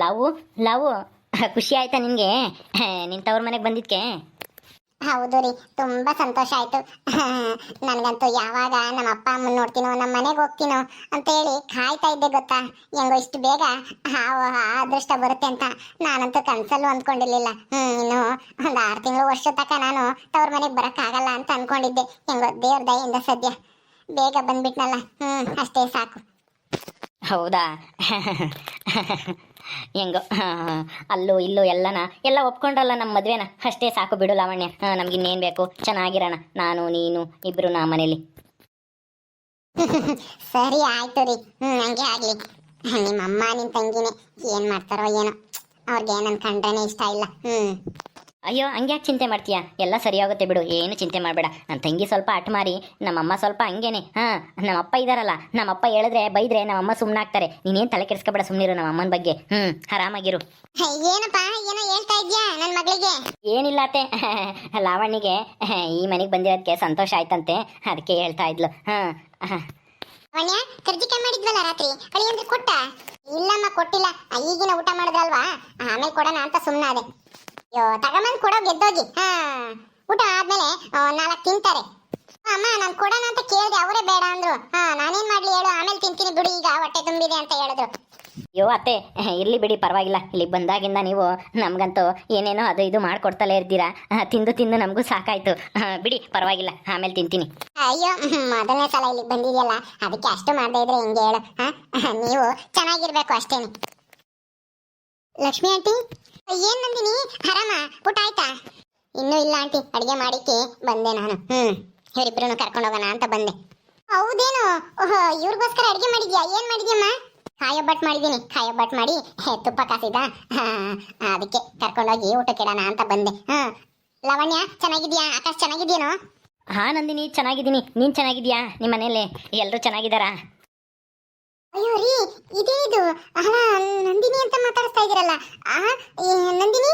Love love ಖುಷಿ ಆಯ್ತಾ ನಿನಗೆ ನಿನ್ನ ತವ್ರ ಮನೆಗೆ ಬಂದಿದ್ಕೆ? ಹೌದು ರೀ, ತುಂಬಾ ಸಂತೋಷ ಆಯ್ತು. ನನ್ಗಂತೂ ಯಾವಾಗ ನಮ್ಮ ಅಪ್ಪ ಅಮ್ಮನ ನೋಡ್ತೀನೋ, ನಮ್ಮ ಮನೆಗೆ ಹೋಗ್ತೀನೋ ಅಂತ ಹೇಳಿ ಕಾಯ್ತಾ ಇದ್ದೆ ಗೊತ್ತಾ. ಹೆಂಗೋ ಇಷ್ಟು ಬೇಗ ಆ ಅದೃಷ್ಟ ಬರುತ್ತೆ ಅಂತ ನಾನಂತೂ ಕನ್ಸಲ್ಲೂ ಅಂದ್ಕೊಂಡಿರ್ಲಿಲ್ಲ. ಇನ್ನು ಒಂದು 6 ತಿಂಗಳು ವರ್ಷ ತನಕ ನಾನು ತವ್ರ ಮನೆಗೆ ಬರೋಕ್ಕಾಗಲ್ಲ ಅಂತ ಅನ್ಕೊಂಡಿದ್ದೆ. ಹೆಂಗೋ ದೇವ್ರ ದಯೆಯಿಂದ ಸದ್ಯ ಬೇಗ ಬಂದ್ಬಿಟ್ನಲ್ಲ. ಅಷ್ಟೇ ಸಾಕು. ಹೌದಾ? ಹೆಂಗೋ ಅಲ್ಲೂ ಇಲ್ಲೂ ಎಲ್ಲ ಒಪ್ಕೊಂಡ್ರಲ್ಲ ನಮ್ಮ ಮದುವೆನ, ಅಷ್ಟೇ ಸಾಕು ಬಿಡು ಲಾವಣ್ಯ. ನಮ್ಗಿನ್ನೇನು ಬೇಕು, ಚೆನ್ನಾಗಿರೋಣ ನಾನು ನೀನು ಇಬ್ರು ನಾ ಮನೇಲಿ. ಸರಿ ಆಯ್ತು ರೀ, ಹಂಗೆ ಆಗ್ಲಿ. ನಿಮ್ಮ ಅಮ್ಮ ನಿನ್ ತಂಗಿನೇ ಏನ್ ಮಾಡ್ತಾರೋ ಏನೋ, ಅವ್ರಿಗೆ ನನ್ ಕಂಡ್ರೇನೆ ಇಷ್ಟ ಇಲ್ಲ. ಅಯ್ಯೋ ಹಂಗ್ಯಾಕೆ ಚಿಂತೆ ಮಾಡ್ತೀಯಾ? ಎಲ್ಲ ಸರಿ ಹೋಗುತ್ತೆ ಬಿಡು, ಏನು ಚಿಂತೆ ಮಾಡಬೇಡ. ನನ್ನ ತಂಗಿ ಸ್ವಲ್ಪ ಮಾರಿ, ನಮ್ಮಮ್ಮ ಸ್ವಲ್ಪ ಹಂಗೇನೆ. ನಮ್ಮಪ್ಪ ಇದಾರಲ್ಲ, ನಮ್ಮಪ್ಪ ಹೇಳಿದ್ರೆ ಬೈದ್ರೆ ನಮ್ಮಮ್ಮ ಸುಮ್ಮನಾಗ್ತಾರೆ. ನೀನೇನು ತಲೆ ಕೆಡಿಸ್ಕೊಬೇಡ, ಸುಮ್ಮನಿರು ನಮ್ಮ ಅಮ್ಮನ ಬಗ್ಗೆ. ಆರಾಮಾಗಿರು. ಏನಪ್ಪ ಏನೋ ಹೇಳ್ತಾ ಇದ್ಯಾ ನನ್ನ ಮಗಳಿಗೆ? ಏನಿಲ್ಲ ಅತ್ತೆ, ಲಾವಣ್ಣಿಗೆ ಈ ಮನೆಗೆ ಬಂದಿರೋದಕ್ಕೆ ಸಂತೋಷ ಆಯ್ತಂತೆ, ಅದಕ್ಕೆ ಹೇಳ್ತಾ ಇದ್ಲು. ಲಾವಣ್ಯ ಕರ್ಜಿಕಾಯಿ ಮಾಡಿದ್ವಲ್ಲ ರಾತ್ರಿ, ಅಳಿಯಂದ್ರೆ ಕೊಟ್ಟ? ಇಲ್ಲಮ್ಮ ಕೊಟ್ಟಿಲ್ಲ, ಈಗಿನ ಊಟ ಮಾಡಿದ್ರಲ್ವಾ, ಆಮೇಲೆ ಕೊಡೋಣ ಅಂತ ಸುಮ್ಮನಾದೆ. ಅಯ್ಯೋ ತಗೊಂಬಂದು ಕೊಡೋ, ಗೆದ್ದೋಗಿ. ಊಟ ಆದ್ಮೇಲೆ 4 ತಿಂತಾರೆ. ಅಮ್ಮ ನಾನು ಕೊಡೋಣ ಅಂತ ಕೇಳಿದೆ, ಅವರೇ ಬೇಡ ಅಂದ್ರು. ನಾನೇನ್ ಮಾಡ್ಲಿ ಹೇಳು, ಆಮೇಲೆ ತಿಂತೀನಿ ಬಿಡು, ಈಗ ಹೊಟ್ಟೆ ತುಂಬಿದೆ ಅಂತ ಹೇಳಿದ್ರು. ಅಯ್ಯೋ ಅತ್ತೆ, ಇರ್ಲಿ ಬಿಡಿ, ಪರವಾಗಿಲ್ಲ. ಇಲ್ಲಿಗೆ ಬಂದಾಗಿಂದ ನೀವು ನಮ್ಗಂತೂ ಏನೇನೋ ಅದು ಇದು ಮಾಡ್ಕೊಡ್ತಲೇ ಇರ್ತೀರಾ. ತಿಂದು ನಮಗೂ ಸಾಕಾಯ್ತು. ಬಿಡಿ ಪರವಾಗಿಲ್ಲ, ಆಮೇಲೆ ತಿಂತೀನಿ. ಅಯ್ಯೋ ಮೊದಲನೇ ಸಲ ಇಲ್ಲಿಗೆ ಬಂದಿದೆಯಲ್ಲ, ಅದಕ್ಕೆ ಅಷ್ಟು ಮಾಡದೇ ಇದ್ರೆ ಹೆಂಗೆ ಹೇಳು. ನೀವು ಚೆನ್ನಾಗಿರ್ಬೇಕು ಅಷ್ಟೇನೆ. ಲಕ್ಷ್ಮಿ ಆಂಟಿ, ಏನ್ ನಂದಿನಿ ಆರಾಮ? ಊಟ ಆಯ್ತಾ? ಇನ್ನೂ ಇಲ್ಲ ಆಂಟಿ, ಅಡಿಗೆ ಮಾಡಿಕ್ಕೆ ಬಂದೆ ನಾನು. ಇವರಿಬ್ರು ಕರ್ಕೊಂಡು ಹೋಗೋಣ ಅಂತ ಬಂದೆ. ಹೌದೇನು? ಇವ್ರಿಗೋಸ್ಕರ ಅಡಿಗೆ ಮಾಡಿದ್ಯಾ? ಏನ್ ಮಾಡಿದ್ಯಮ್ಮ? ಕಾಯೊಬ್ಬಟ್ಟು ಮಾಡಿದ್ದೀನಿ. ಕಾಯೊಬ್ಬಟ್ಟು ಮಾಡಿ ತುಪ್ಪ ಕಾಸಿದ, ಅದಕ್ಕೆ ಕರ್ಕೊಂಡೋಗಿ ಊಟಕ್ಕೆ ಇಡೋಣ ಅಂತ ಬಂದೆ. ಲಾವಣ್ಯ ಚೆನ್ನಾಗಿದ್ಯಾ? ಆಕಾಶ್ ಚೆನ್ನಾಗಿದ್ಯೇನೋ? ಹಾ ನಂದಿನಿ ಚೆನ್ನಾಗಿದ್ದೀನಿ. ನೀನ್ ಚೆನ್ನಾಗಿದ್ಯಾ? ನಿಮ್ಮ ಮನೇಲಿ ಎಲ್ಲರೂ ಚೆನ್ನಾಗಿದ್ದಾರಾ? ಅಯ್ಯೋ ರೀ, ಇದೇನಿದು? ಅಲ್ಲ, ನಂದಿನಿ ಅಂತ ಮಾತಾಡ್ತಾ ಇದೀರಲ್ಲ. ನಂದಿನಿ,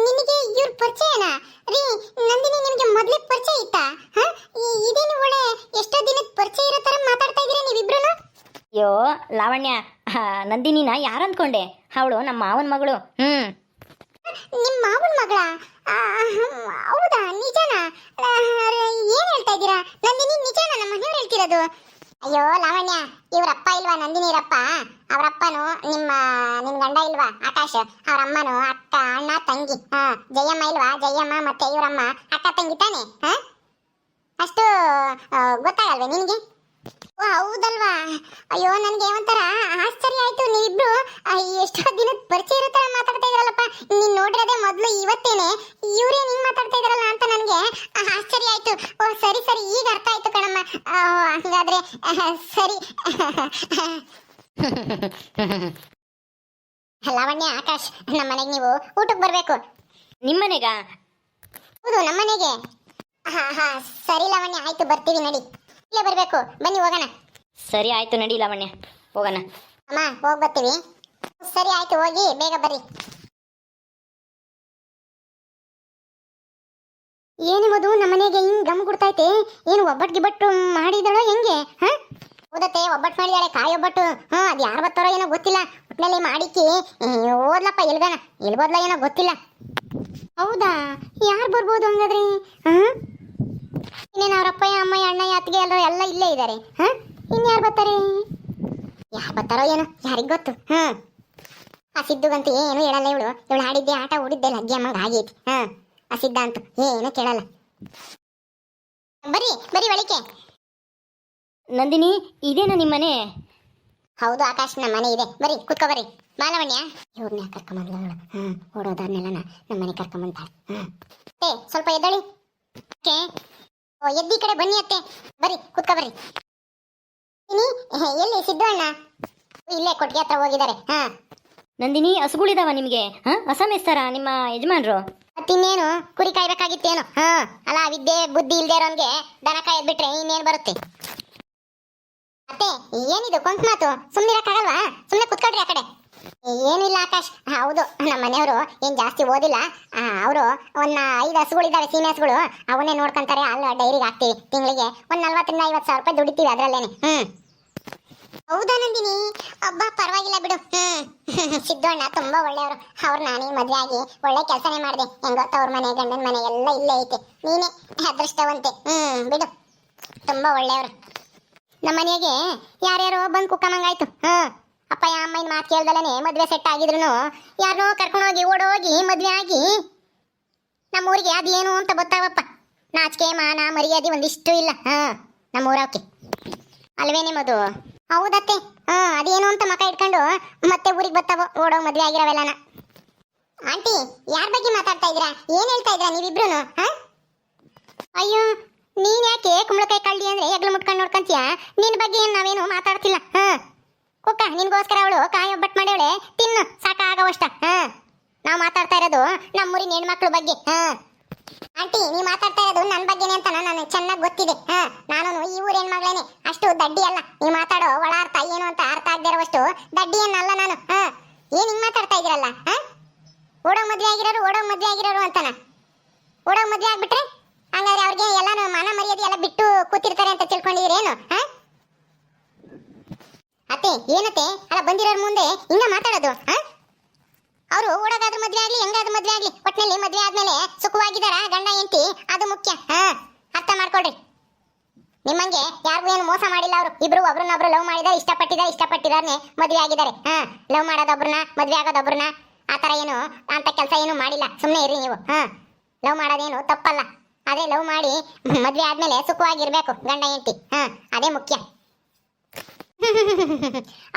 ನಿನಗೆ ಇವ್ರ ಪರಿಚಯನಾ? ರೀ ನಂದಿನಿ, ನಿಮಗೆ ಮೊದಲೇ ಪರಿಚಯ ಇತ್ತಾ? ಇದೇನು ಒಳ್ಳೆ ಎಷ್ಟೋ ದಿನದ ಪರಿಚಯ ಇರೋ ತರ ಮಾತಾಡ್ತಾ ಇದೀರ ನೀವಿಬ್ರು. ಅಯ್ಯೋ ಲಾವಣ್ಯ, ನಂದಿನಿನ ಯಾರು ಅಂದ್ಕೊಂಡೆ? ಅವಳು ನಮ್ಮ ಮಾವನ ಮಗಳು. ನಿಮ್ಮ ಮಾವನ ಮಗಳ? ಹೌದಾ? ನಿಜನಾ? ಏನ್ ಹೇಳ್ತಾ ಇದ್ದೀರಾ ನಂದಿನಿ? ನಿಜನಾ ನಮ್ಮ ಮನೆಯವ್ರು ಹೇಳ್ತಿರೋದು? ಅಯ್ಯೋ ಲಾವಣ್ಯ, ಇವ್ರಪ್ಪ ಇಲ್ವಾ ನಂದಿನಿರಪ್ಪ? ಅವರಪ್ಪನು ನಿನ್ ಗಂಡ ಇಲ್ವಾ ಆಕಾಶ್? ಅವ್ರ ಅಮ್ಮನು ಅಕ್ಕ, ಅಣ್ಣ, ತಂಗಿ. ಜಯಮ್ಮ ಇಲ್ವಾ? ಜಯಮ್ಮ ಮತ್ತೆ ಇವ್ರಮ್ಮ ಅಕ್ಕ ತಂಗಿ ತಾನೆ? ಅಷ್ಟು ಗೊತ್ತಾಗಲ್ವೇ ನಿನ್ಗೆ? ಓ ಹೌದಲ್ವಾ? ಅಯ್ಯೋ ನನ್ಗೆ ಒಂಥರ ಆಶ್ಚರ್ಯ ಆಯ್ತು. ನೀವಿಬ್ರು ಎಷ್ಟೋ ದಿನದ ಪರಿಚಯ ಇರೋ ತರ ಮಾತಾಡ್ತಾ ಇದ್ರಲ್ಲಪ್ಪ. ನೀನ್ ನೋಡಿರೋದೇ ಮೊದ್ಲು ಇವತ್ತೇನೆ, ಇವ್ರೇ ನಿಂಗ್ ಮಾತಾಡ್ತಾ ಇದ್ರಲ್ಲ ಅಂತ ನನ್ಗೆ ಆಶ್ಚರ್ಯ ಆಯ್ತು. ಓ ಸರಿ ಸರಿ, ಈಗ ಅರ್ಥ ಆಯ್ತು ಕಣಮ್ಮ. ಹಂಗಾದ್ರೆ ಸರಿ. ಲಾವಣ್ಯ, ಆಕಾಶ್, ನಮ್ಮ ಮನೆಗೆ ನೀವು ಊಟಕ್ಕೆ ಬರ್ಬೇಕು. ನಿಮ್ಮನೆಗ? ಹೌದು, ನಮ್ಮನೆಗೆ. ಸರಿ ಲಾವಣ್ಯ, ಆಯ್ತು ಬರ್ತೀವಿ, ನಡಿ. ಇಲ್ಲೇ ಬರ್ಬೇಕು, ಬನ್ನಿ ಹೋಗೋಣ. ಸರಿ ಆಯ್ತು, ನಡಿ ಲಾವಣ್ಯ, ಹೋಗೋಣ. ಅಮ್ಮ ಹೋಗಿ ಬರ್ತೀವಿ. ಸರಿ ಆಯ್ತು, ಹೋಗಿ ಬೇಗ ಬರ್ರಿ. ಏನಿರೋದು ನಮ್ಮನೆಗೆ ಹಿಂಗ್ ಗಮ್ ಗುಡ್ತೈತೆ? ಏನು ಒಬ್ಬಟ್ಟು ಗಿಬ್ಬಟ್ಟು ಮಾಡಿದಳೋ ಹೆಂಗೆ? ಹೌದತ್ತೆ, ಒಬ್ಬಟ್ಟು ಮಾಡಿದಾಳೆ, ಕಾಯಿ ಒಬ್ಬಟ್ಟು. ಅದು ಯಾರು ಬರ್ತಾರೋ ಏನೋ ಗೊತ್ತಿಲ್ಲ, ಒಟ್ಟಿನಲ್ಲಿ ಮಾಡಿಕ್ಕಿ ಓದ್ಲಪ್ಪ. ಎಲ್ಬೋದ್ಲ ಏನೋ ಗೊತ್ತಿಲ್ಲ. ಹೌದಾ? ಯಾರು ಬರ್ಬೋದು ಹಂಗಾದ್ರೆ? ಇನ್ನೇನು ಅವರಪ್ಪಯ್ಯ, ಅಮ್ಮಯ್ಯ, ಅಣ್ಣಯ್ಯ, ಅತ್ತಿಗೆ ಎಲ್ಲ ಇಲ್ಲೇ ಇದ್ದಾರೆ. ಇನ್ಯಾರು ಬರ್ತಾರೆ? ಯಾರು ಬರ್ತಾರೋ ಏನೋ, ಯಾರಿಗ್ ಗೊತ್ತು. ಆ ಸಿದ್ದುಗಂತೂ ಏನು ಹೇಳಲ್ಲ. ಇವಳು ಆಡಿದ್ದೆ ಆಟ ಓಡಿದ್ದೆ ಲಗ್ಗಿ ಅಮ್ಮಂಗೆ ಆಗೈತಿ. ಆ ಸಿದ್ಧ ಅಂತೂ ಏನು ಕೇಳಲ್ಲ. ಬರ್ರಿ ಬರ್ರಿ ಒಳಿಕೆ. ನಂದಿನಿ, ಇದೇನಾ ನಿಮ್ಮನೆ? ಹೌದು ಆಕಾಶ್, ನಮ್ಮ ಮನೆ ಇದೆ. ಬರ್ರಿ ಕುತ್ಕೋ ಬರ್ರಿ. ಮಾಲವಣ್ಯ ಇವ್ರನ್ನ ಕರ್ಕೊಂಬಂದ್ಲ. ಓಡೋದನ್ನೆಲ್ಲ ನಮ್ಮ ಮನೆ ಕರ್ಕೊಂಬಂತಾಳೆ. ಸ್ವಲ್ಪ ಎದ್ದಳಿ. ಎದ್ದಿ ಕಡೆ ಬನ್ನಿ ಅತ್ತೆ. ಬರ್ರಿ ಕುತ್ಕೋ ಬರ್ರಿ. ಎಲ್ಲಿ ಸಿದ್ದು ಅಣ್ಣ? ಇಲ್ಲೇ ಕೊಟ್ಟಿಗೆ ಹತ್ರ ಹೋಗಿದ್ದಾರೆ. ನಂದಿನಿ, ಹಸುಗಳಿದಾವ ನಿಮಗೆ? ಹಸ ಮೇಸ್ತಾರ ನಿಮ್ಮ ಯಜಮಾನ್ರು? ಮತ್ತಿನ್ನೇನು, ಕುರಿ ಕಾಯ್ಬೇಕಾಗಿತ್ತೇನು? ಅಲ್ಲ, ವಿದ್ಯೆ ಬುದ್ಧಿ ಇಲ್ದೇ ಇರೋನ್ಗೆ ದನ ಕಾಯದ್ ಬಿಟ್ರೆ ಇನ್ನೇನು ಬರುತ್ತೆ? ಅತ್ತೆ ಏನಿದು ಕೊಂಕ್ ಮಾತು? ಸುಮ್ಮನಿರಕ್ಕಾಗಲ್ವಾ? ಸುಮ್ಮನೆ ಕುತ್ಕೊಳ್ರಿ ಆ ಕಡೆ. ಏನಿಲ್ಲ ಆಕಾಶ್, ಹೌದು ನಮ್ಮ ಮನೆಯವರು ಏನ್ ಜಾಸ್ತಿ ಓದಿಲ್ಲ. ಅವರು ಒಂದು 5 ಹಸುಗಳಿದ್ದಾವೆ, ಸೀಮೆ ಹಸುಗಳು. ಅವನ್ನೇ ನೋಡ್ಕೊಂತಾರೆ. ಅಲ್ಲಿ ಡೈರಿಗೆ ಹಾಕ್ತೀವಿ. ತಿಂಗಳಿಗೆ ಒಂದು 40 ರಿಂದ 50 ಸಾವಿರ ರೂಪಾಯಿ ದುಡಿತೀವಿ ಅದರಲ್ಲೇನೆ. ಹೌದಾ ನಂದಿನಿ? ಅಬ್ಬಾ ಪರವಾಗಿಲ್ಲ ಬಿಡು. ಸಿದ್ದು ಅಣ್ಣ ತುಂಬಾ ಒಳ್ಳೆಯವರು. ಅವ್ರು ನಾನೇ ಮದ್ವೆ ಆಗಿ ಒಳ್ಳೆ ಕೆಲಸನೇ ಮಾಡಿದೆ. ಹೆಂಗೋ ತವ್ರ ಮನೆ ಗಂಡನ ಮನೆ ಎಲ್ಲ ಇಲ್ಲೇ ಐತೆ. ನೀನೇ ಅದೃಷ್ಟವಂತೆ. ಬಿಡು, ತುಂಬಾ ಒಳ್ಳೆಯವರು. ನಮ್ಮ ಮನೆಗೆ ಯಾರ್ಯಾರೋ ಬಂದು ಕುಕ್ಕಮಂಗಾಯ್ತು. ಅಪ್ಪಯ್ಯ ಅಮ್ಮನ ಮಾತು ಕೇಳ್ದಲೇ ಮದ್ವೆ ಸೆಟ್ ಆಗಿದ್ರು ಯಾರನ್ನೋ ಕರ್ಕೊಂಡೋಗಿ ಓಡೋಗಿ ಮದ್ವೆ ಆಗಿ ನಮ್ಮೂರಿಗೆ ಅದೇನು ಅಂತ ಗೊತ್ತಾವಪ್ಪ. ನಾಚಿಕೆ ಮಾನ ಮರ್ಯಾದೆ ಒಂದಿಷ್ಟು ಇಲ್ಲ ನಮ್ಮೂರವಕ್ಕೆ ಅಲ್ವೇನೆ ಮದು? ಹೌದತ್ತೆ. ಅದೇನು ಅಂತ ಮಕ ಇಟ್ಕೊಂಡು ಮತ್ತೆ ಊರಿಗೆ ಬರ್ತಾವ ಓಡೋ ಮದ್ವೆ ಆಗಿರವೆಲ್ಲನ. ಆಂಟಿ, ಯಾರ ಬಗ್ಗೆ ಮಾತಾಡ್ತಾ ಇದ್ದೀರಾ? ಏನ್ ಹೇಳ್ತಾ ಇದ್ದೀರಾ ನೀವಿಬ್ರು? ಅಯ್ಯೋ, ನೀನ್ ಯಾಕೆ ಕುಂಬಳಕಾಯಿ ಕಳ್ಳಿ ಅಂದ್ರೆ ಹೆಗ್ಲು ಮುಟ್ಕೊಂಡು ನೋಡ್ಕೊಂತೀಯ? ನಿನ್ ಬಗ್ಗೆ ಏನ್ ನಾವೇನು ಮಾತಾಡ್ತಿಲ್ಲ. ಕುಕ್ಕ, ನಿನ್ಗೋಸ್ಕರ ಅವಳು ಕಾಯಿ ಒಬ್ಬಟ್ಟು ಮಾಡ್ಯವಳೆ, ತಿನ್ನು ಸಾಕಾಗವಷ್ಟ. ನಾವು ಮಾತಾಡ್ತಾ ಇರೋದು ನಮ್ಮೂರಿನ ಹೆಣ್ಮಕ್ಳ ಬಗ್ಗೆ. ಆಂಟಿ, ನೀವ್ ಮಾತಾಡ್ತಾ ಇರೋದು ನನ್ನ ಬಗ್ಗೆನೆ ಅಂತ ನನಗೆ ಚೆನ್ನಾಗಿ ಗೊತ್ತಿದೆ. ನಾನು ಈ ಊರ ಹೆಣ್ಮಗಳೇನೆ, ಅಷ್ಟು ದಡ್ಡಿ ಅಲ್ಲ. ನೀವ್ ಮಾತಾಡೋ ಒಳ ಅರ್ಥ ಏನು ಅಂತ ಅರ್ಥ ಆಗದೆ ಇರೋವಷ್ಟು ದಡ್ಡಿ ಏನಲ್ಲ ನಾನು. ಏನ್ ಹಿಂಗ್ ಮಾತಾಡ್ತಾ ಇದೀರಲ್ಲ? ಓಡೋ ಮದ್ವೆ ಆಗಿರೋರು ಅಂತಾನ. ಓಡೋ ಮದ್ವೆ ಆಗ್ಬಿಟ್ರೆ ಹಂಗಾದ್ರೆ ಅವ್ರಿಗೆ ಎಲ್ಲಾನು ಮಾನ ಮರ್ಯಾದೆ ಎಲ್ಲ ಬಿಟ್ಟು ಕೂತಿರ್ತಾರೆ ಅಂತ ತಿಳ್ಕೊಂಡಿದ್ದೀರೇನು? ಅತ್ತೆ, ಏನತ್ತೆ ಅಲ್ಲ ಬಂದಿರೋರ್ ಮುಂದೆ ಹಿಂಗ ಮಾತಾಡೋದು? ಅವರು ಓಡೋದಾದ್ರೂ ಮದ್ವೆ ಆಗ್ಲಿ, ಹೆಂಗಾದ್ರೂ ಮದ್ವೆ ಆಗ್ಲಿ, ಒಟ್ನಲ್ಲಿ ಮದ್ವೆ ಆದ್ಮೇಲೆ ಸುಖವಾಗಿದಾರ ಗಂಡ ಹೆಂಡತಿ, ಅದು ಮುಖ್ಯ. ಅರ್ಥ ಮಾಡ್ಕೊಳ್ರಿ. ನಿಮ್ಮಂಗೆ ಯಾರಿಗೂ ಏನು ಮೋಸ ಮಾಡಿಲ್ಲ. ಅವರು ಇಬ್ರು ಒಬ್ರನ್ನೊಬ್ರು ಲವ್ ಮಾಡಿದಾರೆ, ಇಷ್ಟಪಟ್ಟಿದಾರೆ ಮದ್ವೆ ಆಗಿದ್ದಾರೆ. ಲವ್ ಮಾಡೋದೊಬ್ರನ್ನ, ಮದ್ವೆ ಆಗೋದೊಬ್ರನ್ನ, ಆತರ ಏನು ಅಂತ ಕೆಲಸ ಏನು ಮಾಡಿಲ್ಲ. ಸುಮ್ಮನೆ ಇರಿ ನೀವು. ಲವ್ ಮಾಡೋದೇನು ತಪ್ಪಲ್ಲ. ಅದೇ ಲವ್ ಮಾಡಿ ಮದ್ವೆ ಆದ್ಮೇಲೆ ಸುಖವಾಗಿರ್ಬೇಕು ಗಂಡ ಹೆಂಡತಿ. ಅದೇ ಮುಖ್ಯ.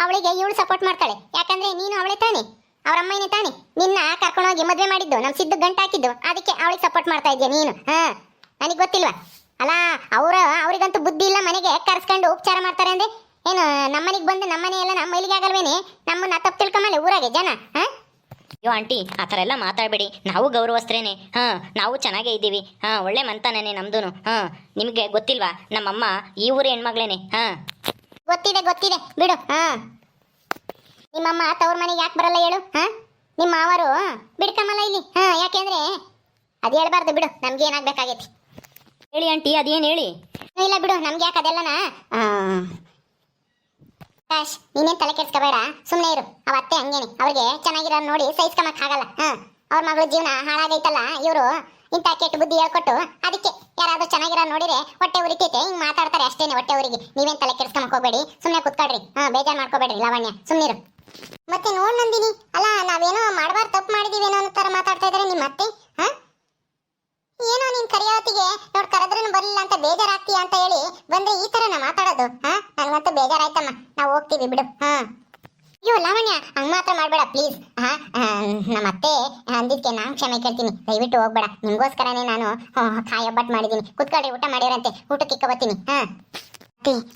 ಅವಳಿಗೆ ಇವಳು ಸಪೋರ್ಟ್ ಮಾಡ್ತಾಳೆ. ಯಾಕಂದ್ರೆ ನೀನು ಅವಳೆ ತಾನೆ, ಅವ್ರ ಅಮ್ಮನೇ ತಾನೆ ನಿನ್ನ ಕರ್ಕೊಂಡೋಗಿ ಮದ್ವೆ ಮಾಡಿದ್ದು, ನಮ್ ಸಿದ್ದು ಗಂಟು ಹಾಕಿದ್ದು. ಅದಕ್ಕೆ ಅವಳಿಗೆ ಸಪೋರ್ಟ್ ಮಾಡ್ತಾ ಇದ್ಯಾ ನೀನು? ನನಗೆ ಗೊತ್ತಿಲ್ವಾ? ಅಲ್ಲ, ಅವ್ರಿಗಂತೂ ಬುದ್ಧಿ ಇಲ್ಲ. ಮನೆಗೆ ಕರ್ಸ್ಕೊಂಡು ಉಪಚಾರ ಮಾಡ್ತಾರೆ ಅಂದ್ರೆ ಏನು? ನಮ್ಮನೆಗೆ ಬಂದು ನಮ್ಮನೆ ಎಲ್ಲ ನಮ್ಮ ಮೈಲಿಗೆ ಆಗಲ್ವೇನೆ? ನಮ್ಮನ್ನ ತಪ್ಪು ತಿಳ್ಕೊಂಬಲ್ಲ ಊರಾಗೆ ಜನ. ಅಯ್ಯೋ ಆಂಟಿ, ಆ ಥರ ಎಲ್ಲ ಮಾತಾಡಬೇಡಿ. ನಾವು ಗೌರವಸ್ತ್ರೇನೆ. ನಾವು ಚೆನ್ನಾಗೇ ಇದ್ದೀವಿ. ಒಳ್ಳೆ ಮಂತಾನೇನೆ ನಮ್ದು. ನಿಮಗೆ ಗೊತ್ತಿಲ್ವಾ? ನಮ್ಮಮ್ಮ ಈ ಊರ ಹೆಣ್ಮಗಳೇನೆ. ಗೊತ್ತಿದೆ ಬಿಡು. ನಿಮ್ಮಮ್ಮ ತವ್ರ ಮನೆಗೆ ಯಾಕೆ ಬರಲ್ಲ ಹೇಳು? ನಿಮ್ಮ ಮಾವರು ಬಿಡ್ಕಮ್ಮಲ್ಲ ಇಲ್ಲಿ. ಯಾಕೆಂದ್ರೆ ಅದು ಹೇಳ್ಬಾರ್ದು ಬಿಡು. ನಮ್ಗೆ ಏನಾಗ್ಬೇಕಾಗೈತಿ ಹೇಳಿ ಆಂಟಿ, ಅದೇನು ಹೇಳಿ? ಇಲ್ಲ ಬಿಡು, ನಮ್ಗೆ ಯಾಕೆ ಅದೆಲ್ಲನ. ಕಾಶ್, ನೀನೇನ್ ತಲೆ ಕೆಡ್ಸ್ಕೋಬೇಡ, ಸುಮ್ಮನೆ ಇರು. ಅವ ಅತ್ತೆ ಹಂಗೇನೆ, ಅವ್ರಿಗೆ ಚೆನ್ನಾಗಿರೋ ನೋಡಿ ಸಹಿಸ್ಕೊಂಬಕ್ ಆಗಲ್ಲ. ಅವ್ರ ಮಗಳ ಜೀವನ ಹಾಳಾಗೈತಲ್ಲ, ಇವರು ಇಂಥ ಕೆಟ್ಟ ಬುದ್ಧಿ ಹೇಳ್ಕೊಟ್ಟು ಅದಕ್ಕೆ ಯಾರಾದ್ರೂ ಚೆನ್ನಾಗಿರೋ ನೋಡಿದ್ರೆ ಹೊಟ್ಟೆ ಉರಿತೈತೆ. ಹಿಂಗ್ ಮಾತಾಡ್ತಾರೆ ಅಷ್ಟೇನೆ ಹೊಟ್ಟೆ ಉರಿಗೆ. ನೀವೇನ್ ತಲೆ ಕೆಡ್ಸ್ಕೊಂಬಕ್ ಹೋಗ್ಬೇಡಿ, ಸುಮ್ಮನೆ ಕುತ್ಕೊಳ್ರಿ. ಬೇಜಾರ್ ಮಾಡ್ಕೋಬೇಡ್ರಿ ಲಾವಣ್ಯ, ಸುಮ್ಮನಿರು. ಮತ್ತೆ ನೋಡ್ ನಂದಿನಿ, ಅಲ್ಲ ನಾವೇನೋ ಮಾಡಬಾರ್ದು ತಪ್ಪು ಮಾಡಿದೀವೇನೋ ಅನ್ನೋ ತರ ಮಾತಾಡ್ತಾ ಇದಾರೆ ನಿಮ್ಮ ಅತ್ತೆ. ಏನೋ ನೀನ್ ಕರಿಯೋತಿಗೆ ನೋಡ್ ಕರೆದ್ರೂ ಬರಲಿಲ್ಲ ಅಂತ ಬೇಜಾರಾಗ್ತೀಯ ಅಂತ ಹೇಳಿ ಬಂದ್ರೆ ಈ ತರ ನಾ ಮಾತಾಡೋದು? ನನ್ಗಂತೂ ಬೇಜಾರಾಯ್ತಮ್ಮ. ನಾವು ಹೋಗ್ತೀವಿ ಬಿಡು. ಅಯ್ಯೋ ಲಾವಣ್ಯ, ಹಂಗ್ ಮಾತ್ರ ಮಾಡ್ಬೇಡ ಪ್ಲೀಸ್. ನಮ್ಮ ಅತ್ತೆ ಅಂದಿದ್ಕೆ ನಾನ್ ಕ್ಷಮೆ ಕೇಳ್ತೀನಿ. ದಯವಿಟ್ಟು ಹೋಗ್ಬೇಡ. ನಿಮ್ಗೋಸ್ಕರನೇ ನಾನು ಕಾಯಿ ಒಬ್ಬಟ್ಟು ಮಾಡಿದೀನಿ. ಕುತ್ಕೊಳ್ರಿ, ಊಟ ಮಾಡಿರಂತೆ. ಊಟಕ್ಕೆ ಇಕ್ಕ ಬರ್ತೀನಿ.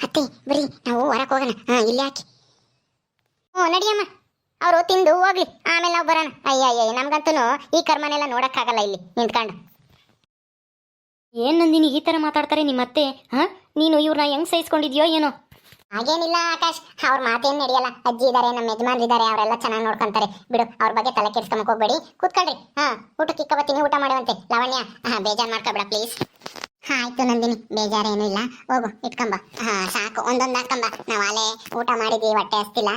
ಅತ್ತೆ ಬರೀ ನಾವು ಹೊರಕ್ ಹೋಗೋಣ. ಇಲ್ಲಿ ಯಾಕೆ? ನಡಿಯಮ್ಮ, ಅವರು ತಿಂದು ಹೋಗ್ಲಿ, ಆಮೇಲೆ ನಾವು ಬರೋಣ. ಅಯ್ಯ, ನಮ್ಗಂತೂ ಈ ಕರ್ಮನೆಲ್ಲ ನೋಡಕ್ಕಾಗಲ್ಲ ಇಲ್ಲಿ ನಿಂತ್ಕೊಂಡು. ಏನ್ ನಂದಿನಿ ಈ ಥರ ಮಾತಾಡ್ತಾರೆ ನಿಮ್ಮತ್ತೆ? ನೀನು ಇವ್ರನ್ನ ಹೆಂಗ್ ಸಹಿಸ್ಕೊಂಡಿದ್ಯೋ ಏನೋ? ಹಾಗೇನಿಲ್ಲ ಆಕಾಶ್, ಅವ್ರ ಮಾತೇನು ನಡೆಯಲ್ಲ. ಅಜ್ಜಿ ಇದಾರೆ, ನಮ್ಮ ಯಜಮಾನ್ರಿದ್ದಾರೆ, ಅವರೆಲ್ಲ ಚೆನ್ನಾಗಿ ನೋಡ್ಕೊಂತಾರೆ ಬಿಡು. ಅವ್ರ ಬಗ್ಗೆ ತಲೆ ಕೆಡ್ಸ್ಕೊಂಬಕ್ ಹೋಗ್ಬೇಡಿ. ಕೂತ್ಕೊಳ್ರಿ. ಊಟಕ್ಕೆ ಇಕ್ಕ ಬರ್ತೀನಿ, ಊಟ ಮಾಡುವಂತೆ. ಲಾವಣ್ಯ, ಬೇಜಾರ್ ಮಾಡ್ಕೊಬೇಡ ಪ್ಲೀಸ್. ಆಯ್ತು ನಂದಿನಿ, ಬೇಜಾರೇನು ಇಲ್ಲ. ಹೋಗು, ಇಟ್ಕೊಂಬ. ಸಾಕು, ಒಂದೊಂದು ಹಾಕೊಂಬ. ನಾವು ಅಲೆ ಊಟ ಮಾಡಿದ್ವಿ, ಹೊಟ್ಟೆ ಹಸ್ತಿಲ್ಲ.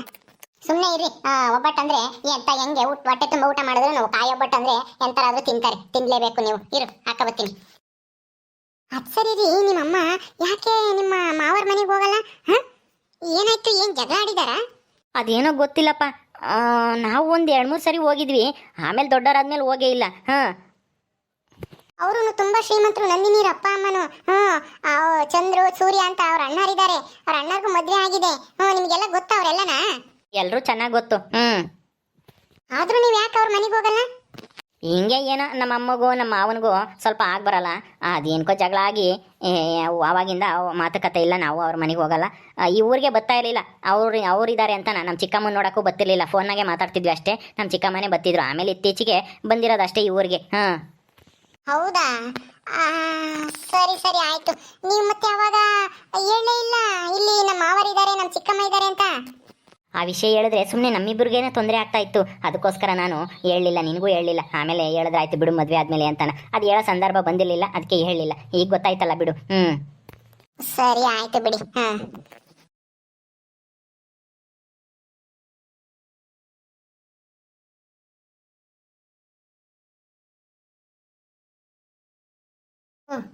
ಸುಮ್ಮನೆ ಇರ್ರಿ. ಒಬ್ಬಟ್ಟಂದ್ರೆ ಎಂತ ಹೆಂಗೆ ಹೊಟ್ಟೆ ತುಂಬ ಊಟ ಮಾಡಿದ್ರು ನಾವು ಕಾಯಿ ಒಬ್ಬಟ್ಟಂದ್ರೆ ಎಂತರಾದ್ರೂ ತಿಂತಾರೆ. ತಿನ್ಲೇಬೇಕು ನೀವು. ಇರು, ಹಾಕ ಬರ್ತೀನಿ. ಅದ್ ಸರಿ ರೀ, ನಿಮ್ಮಮ್ಮ ಯಾಕೆ ನಿಮ್ಮ ಮಾವರ ಮನೆಗೆ ಹೋಗಲ್ಲ? ಏನಾಯ್ತು? ಏನ್ ಜಗಳ ಆಡಿದಾರ? ಅದೇನೋ ಗೊತ್ತಿಲ್ಲಪ್ಪ. ನಾವು ಒಂದು 2-3 ಸರಿ ಹೋಗಿದ್ವಿ, ಆಮೇಲೆ ದೊಡ್ಡವರಾದ್ಮೇಲೆ ಹೋಗೇ ಇಲ್ಲ. ಅವರು ತುಂಬಾ ಶ್ರೀಮಂತರು. ನಂದಿನಿರ ಅಪ್ಪ ಅಮ್ಮನು ಚಂದ್ರು ಸೂರ್ಯ ಅಂತ ಅವ್ರ ಅಣ್ಣರಿದ್ದಾರೆ. ಅವ್ರ ಅಣ್ಣರಿಗೂ ಮದ್ವೆ ಆಗಿದೆ. ನಿಮ್ಗೆಲ್ಲ ಗೊತ್ತಾ ಅವ್ರೆಲ್ಲನ? ಎಲ್ರೂ ಚೆನ್ನಾಗಿ ಗೊತ್ತು. ಆದ್ರೂ ನೀವ್ ಯಾಕೆ ಅವ್ರ ಮನೆಗೆ ಹೋಗಲ್ಲ? ಹಿಂಗೆ ಏನೋ ನಮ್ಮ ಅಮ್ಮಗೂ ನಮ್ಮ ಮಾವನಿಗೂ ಸ್ವಲ್ಪ ಆಗ್ಬರಲ್ಲ. ಅದೇನ್ಕೋ ಜಗಳ ಆಗಿ ಅವಾಗಿಂದ ಮಾತುಕತೆ ಇಲ್ಲ. ನಾವು ಅವ್ರ ಮನೆಗೆ ಹೋಗಲ್ಲ. ಈ ಊರಿಗೆ ಬರ್ತಾ ಇರಲಿಲ್ಲ. ಅವ್ರಿದ್ದಾರೆ ಅಂತ ನಮ್ಮ ಚಿಕ್ಕಮ್ಮನ ನೋಡೋಕ್ಕೂ ಬರ್ತಿರ್ಲಿಲ್ಲ. ಫೋನ್ನಾಗೆ ಮಾತಾಡ್ತಿದ್ವಿ ಅಷ್ಟೇ. ನಮ್ಮ ಚಿಕ್ಕಮ್ಮನೇ ಬರ್ತಿದ್ರು. ಆಮೇಲೆ ಇತ್ತೀಚೆಗೆ ಬಂದಿರೋದು ಅಷ್ಟೇ ಈ ಊರಿಗೆ. ಹೌದಾ? ಸರಿ ಆಯ್ತು. ನೀವು ಮತ್ತೆ ಅವಾಗ ಹೇಳಲೇ ಇಲ್ಲ ಇಲ್ಲಿ ನಮ್ಮ ಮಾವರಿದ್ದಾರೆ, ನಮ್ಮ ಚಿಕ್ಕಮ್ಮ ಇದ್ದಾರೆ ಅಂತ? ಆ ವಿಷಯ ಹೇಳಿದ್ರೆ ಸುಮ್ಮನೆ ನಮ್ಮಿಬ್ಬರಿಗೇನೆ ತೊಂದರೆ ಆಗ್ತಾ ಇತ್ತು. ಅದಕ್ಕೋಸ್ಕರ ನಾನು ಹೇಳಲಿಲ್ಲ, ನಿನಗೂ ಹೇಳಲಿಲ್ಲ. ಆಮೇಲೆ ಹೇಳಿದ್ರೆ ಆಯ್ತು ಬಿಡು ಮದುವೆ ಆದಮೇಲೆ ಅಂತಾನೆ. ಅದು ಹೇಳೋ ಸಂದರ್ಭ ಬಂದಿರಲಿಲ್ಲ, ಅದಕ್ಕೆ ಹೇಳಲಿಲ್ಲ. ಈಗ ಗೊತ್ತಾಯ್ತಲ್ಲ ಬಿಡು. ಸರಿ ಆಯ್ತು ಬಿಡಿ.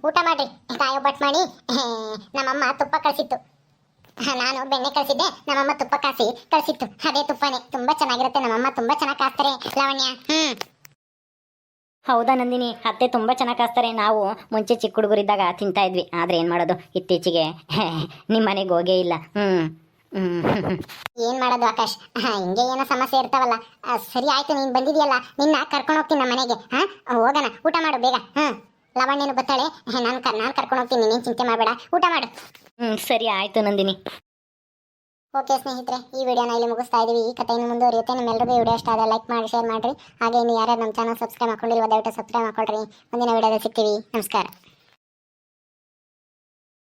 ಊಟ ಮಾಡ್ರಿ ಕಾಯಿ ಒಬ್ಬಟ್ಟು ಮಾಡಿ ನಮ್ಮಮ್ಮ ತುಪ್ಪ ಕಳಿಸಿತ್ತು. ನಾನು ಬೆಣ್ಣೆ ಕಳಿಸಿದ್ದೆ, ನಮ್ಮಮ್ಮ ತುಪ್ಪ ಕಾಸಿ ಕಳಿಸಿತ್ತು. ಅದೇ ತುಪ್ಪನೇ ತುಂಬಾ ಚೆನ್ನಾಗಿರುತ್ತೆ. ನಮ್ಮಮ್ಮ ತುಂಬಾ ಚೆನ್ನಾಗಿ ಕಾಸ್ತಾರೆ ಲಾವಣ್ಯ. ಹೌದಾ ನಂದಿನಿ, ಅತ್ತೆ ತುಂಬ ಚೆನ್ನಾಗಿ ಕಾಸ್ತಾರೆ. ನಾವು ಮುಂಚೆ ಚಿಕ್ಕ ಹುಡುಗರಿದ್ದಾಗ ತಿಂತಾ ಇದ್ವಿ. ಆದರೆ ಏನು ಮಾಡೋದು, ಇತ್ತೀಚೆಗೆ ನಿಮ್ಮ ಮನೆಗೆ ಹೋಗೇ ಇಲ್ಲ. ಏನ್ ಮಾಡೋದು ಆಕಾಶ್, ಹಿಂಗೆ ಏನೋ ಸಮಸ್ಯೆ ಇರ್ತಾವಲ್ಲ. ಸರಿ ಆಯ್ತು, ನೀನ್ ಬಂದಿದ್ಯಲ್ಲ, ನಿನ್ನ ಕರ್ಕೊಂಡು ಹೋಗ್ತೀನಿ ನಮ್ಮ ಮನೆಗೆ. ಹೋಗೋಣ, ಊಟ ಮಾಡು ಬೇಗ. ಲಾವಣ್ಯನು ಬರ್ತಾಳೆ, ನಾನು ಕರ್ಕೊಂಡು ಹೋಗ್ತೀನಿ, ನೀನೇನು ಚಿಂತೆ ಮಾಡಬೇಡ, ಊಟ ಮಾಡು. ಸರಿ ಆಯಿತು ನಂದಿನಿ. ಓಕೆ ಸ್ನೇಹಿತರೆ, ಈ ವಿಡಿಯೋನ ಇಲ್ಲಿ ಮುಗಿಸ್ತಾ ಇದೀವಿ. ಈ ಕಥೆ ಇನ್ನು ಮುಂದುವರಿಯುತ್ತೆ. ನಿಮ್ಮೆಲ್ಲರಿಗೂ ಈ ವಿಡಿಯೋ ಇಷ್ಟ ಆದರೆ ಲೈಕ್ ಮಾಡಿ, ಶೇರ್ ಮಾಡಿರಿ. ಹಾಗೆ ಇನ್ನು ಯಾರ್ಯಾರು ನಮ್ಮ ಚಾನಲ್ ಸಬ್ಸ್ಕ್ರೈಬ್ ಮಾಡ್ಕೊಂಡಿಲ್ವೋ ದಯವಿಟ್ಟು ಸಬ್ಸ್ಕ್ರೈಬ್ ಮಾಡ್ಕೊಳ್ರಿ. ಮುಂದಿನ ವಿಡಿಯೋದಲ್ಲಿ ಸಿಗ್ತೀವಿ. ನಮಸ್ಕಾರ.